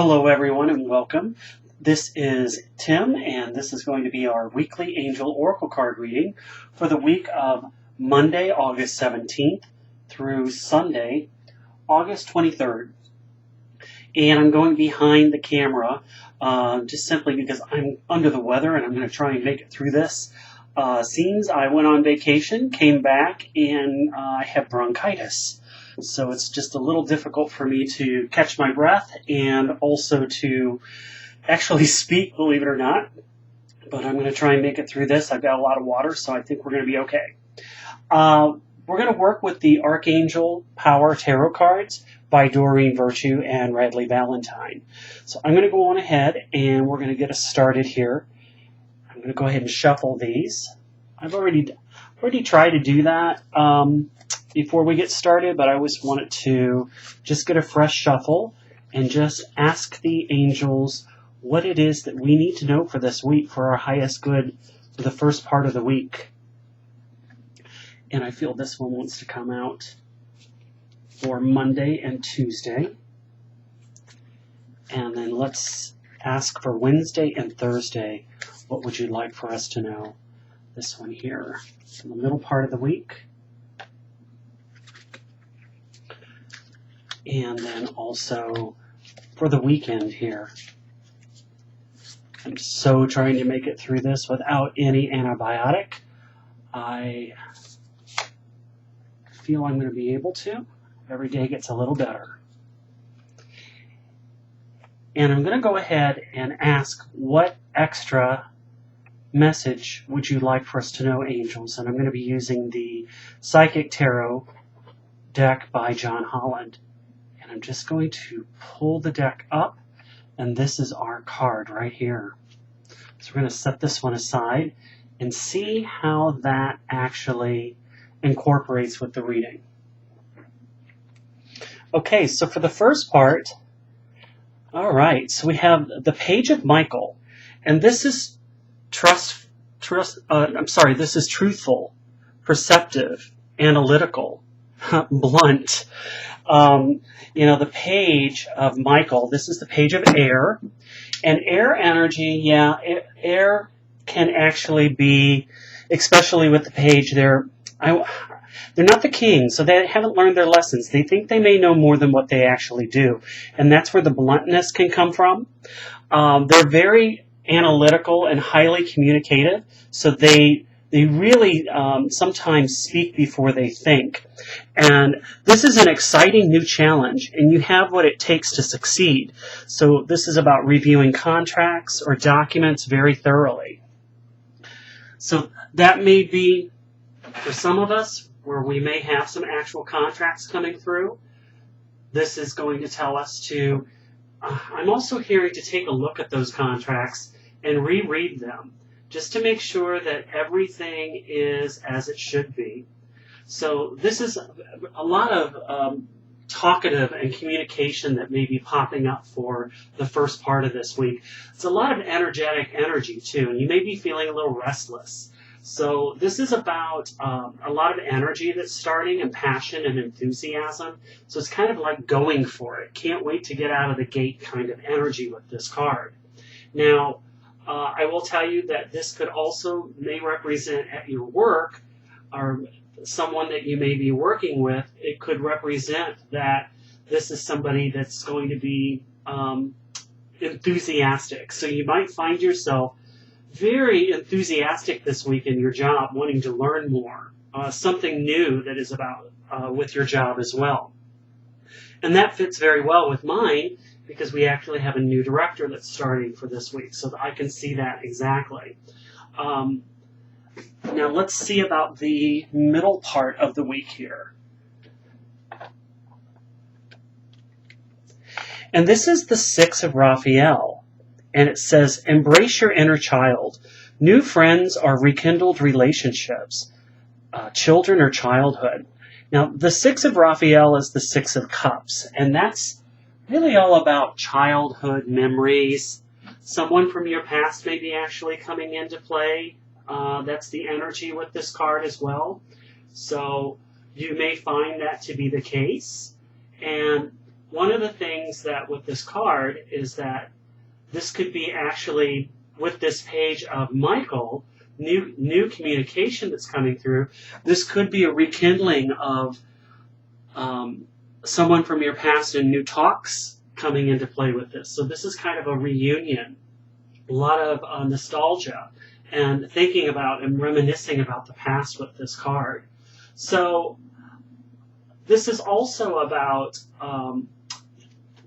Hello everyone and welcome. This is Tim and this is going to be our weekly Angel Oracle card reading for the week of Monday, August 17th through Sunday, August 23rd. And I'm going behind the camera just simply because I'm under the weather and I'm going to try and make it through this. Seems I went on vacation, came back, and I have bronchitis. So it's just a little difficult for me to catch my breath and also to actually speak, believe it or not. But I'm going to try and make it through this. I've got a lot of water, so I think we're going to be okay. We're going to work with the Archangel Power Tarot cards by Doreen Virtue and Radley Valentine. So I'm going to go on ahead and we're going to get us started here. I'm going to go ahead and shuffle these. I've already tried to do that before we get started, but I always wanted to just get a fresh shuffle and just ask the angels what it is that we need to know for this week for our highest good for the first part of the week. And I feel this one wants to come out for Monday and Tuesday. And then let's ask for Wednesday and Thursday. What would you like for us to know? This one here, in the middle part of the week. And then also for the weekend here. I'm so trying to make it through this without any antibiotic. I feel I'm going to be able to. Every day gets a little better. And I'm going to go ahead and ask what extra message would you like for us to know, angels? And I'm going to be using the Psychic Tarot deck by John Holland. And I'm just going to pull the deck up, and this is our card right here. So we're going to set this one aside and see how that actually incorporates with the reading. Okay, so for the first part, all right, so we have the Page of Michael, and this is this is Truthful, Perceptive, Analytical, Blunt. The Page of Michael, this is the Page of Air. And air energy, air can actually be, especially with the page, they're not the king, so they haven't learned their lessons. They think they may know more than what they actually do. And that's where the bluntness can come from. They're very analytical and highly communicative, so they really sometimes speak before they think. And this is an exciting new challenge, and you have what it takes to succeed. So this is about reviewing contracts or documents very thoroughly. So that may be, for some of us, where we may have some actual contracts coming through. This is going to tell us to, I'm also hearing to take a look at those contracts and reread them, just to make sure that everything is as it should be. So this is a lot of talkative and communication that may be popping up for the first part of this week. It's a lot of energetic energy too, and you may be feeling a little restless. So this is about a lot of energy that's starting, and passion and enthusiasm. So it's kind of like going for it. Can't wait to get out of the gate kind of energy with this card. Now, I will tell you that this could also may represent at your work or someone that you may be working with. It could represent that this is somebody that's going to be enthusiastic. So you might find yourself very enthusiastic this week in your job, wanting to learn more, something new that is about with your job as well. And that fits very well with mine, because we actually have a new director that's starting for this week, so I can see that exactly. Now let's see about the middle part of the week here. And this is the Six of Raphael, and it says, embrace your inner child. New friends are rekindled relationships, children or childhood. Now the Six of Raphael is the Six of Cups, and that's really all about childhood memories. Someone from your past may be actually coming into play. That's the energy with this card as well. So you may find that to be the case. And one of the things that with this card is that this could be actually, with this page of Michael, new communication that's coming through. This could be a rekindling of someone from your past and new talks coming into play with this. So this is kind of a reunion, a lot of nostalgia and thinking about and reminiscing about the past with this card. So this is also about,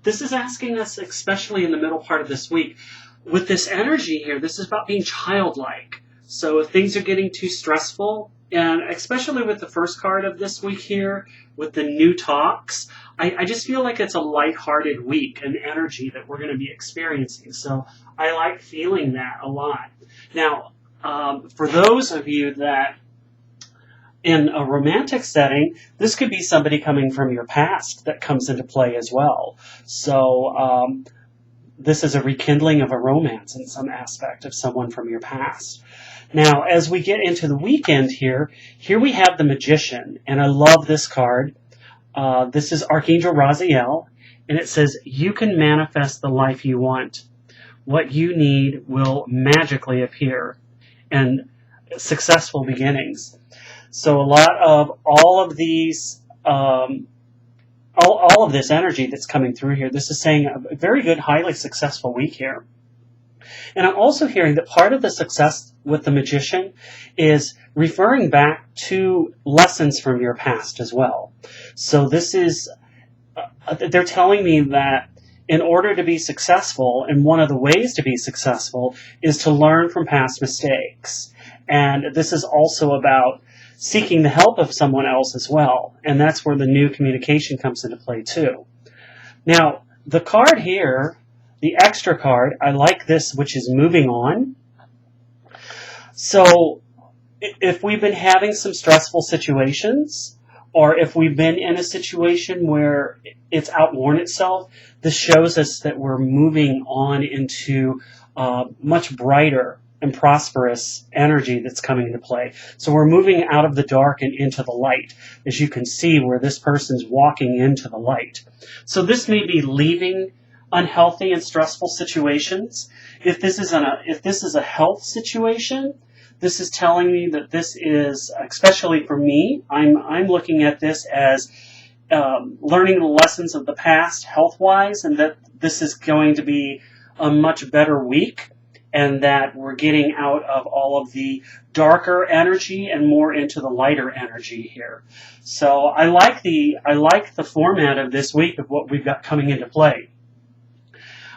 this is asking us, especially in the middle part of this week, with this energy here, this is about being childlike. So if things are getting too stressful, and especially with the first card of this week here, with the new talks, I just feel like it's a lighthearted week and energy that we're going to be experiencing. So I like feeling that a lot. Now, for those of you that in a romantic setting, this could be somebody coming from your past that comes into play as well. So this is a rekindling of a romance in some aspect of someone from your past. Now, as we get into the weekend here we have the Magician, and I love this card. This is Archangel Raphael, and it says, you can manifest the life you want. What you need will magically appear, and successful beginnings. So a lot of all of these, all of this energy that's coming through here, this is saying a very good, highly successful week here. And I'm also hearing that part of the success with the Magician is referring back to lessons from your past as well. So this is, they're telling me that in order to be successful, and one of the ways to be successful is to learn from past mistakes. And this is also about seeking the help of someone else as well. And that's where the new communication comes into play too. Now, the card here, the extra card, I like this, which is moving on. So if we've been having some stressful situations, or if we've been in a situation where it's outworn itself, this shows us that we're moving on into much brighter and prosperous energy that's coming into play. So we're moving out of the dark and into the light, as you can see where this person's walking into the light. So this may be leaving unhealthy and stressful situations. If this is a health situation, this is telling me that this is, especially for me, I'm looking at this as learning the lessons of the past health-wise, and that this is going to be a much better week, and that we're getting out of all of the darker energy and more into the lighter energy here. So I like the format of this week of what we've got coming into play.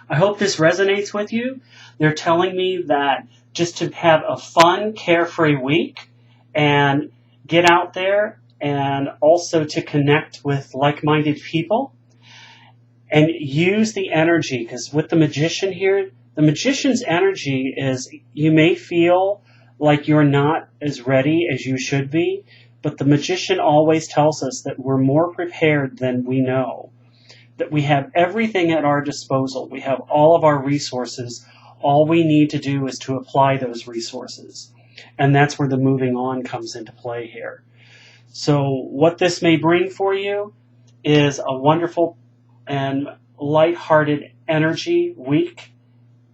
I hope this resonates with you. They're telling me that just to have a fun, carefree week and get out there, and also to connect with like-minded people and use the energy, because with the Magician here, the Magician's energy is, you may feel like you're not as ready as you should be, but the Magician always tells us that we're more prepared than we know, that we have everything at our disposal. We have all of our resources. All we need to do is to apply those resources. And that's where the moving on comes into play here. So what this may bring for you is a wonderful and lighthearted energy week.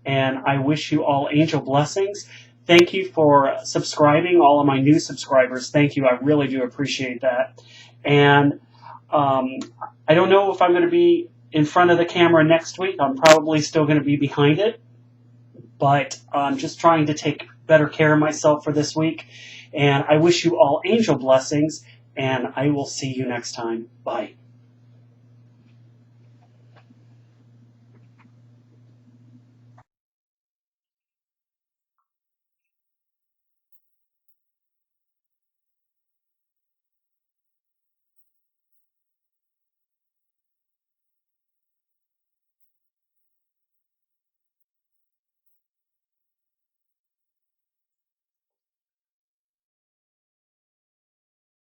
And I wish you all angel blessings. Thank you for subscribing, all of my new subscribers. Thank you. I really do appreciate that. And I don't know if I'm going to be in front of the camera next week. I'm probably still going to be behind it. But I'm just trying to take better care of myself for this week. And I wish you all angel blessings. And I will see you next time. Bye.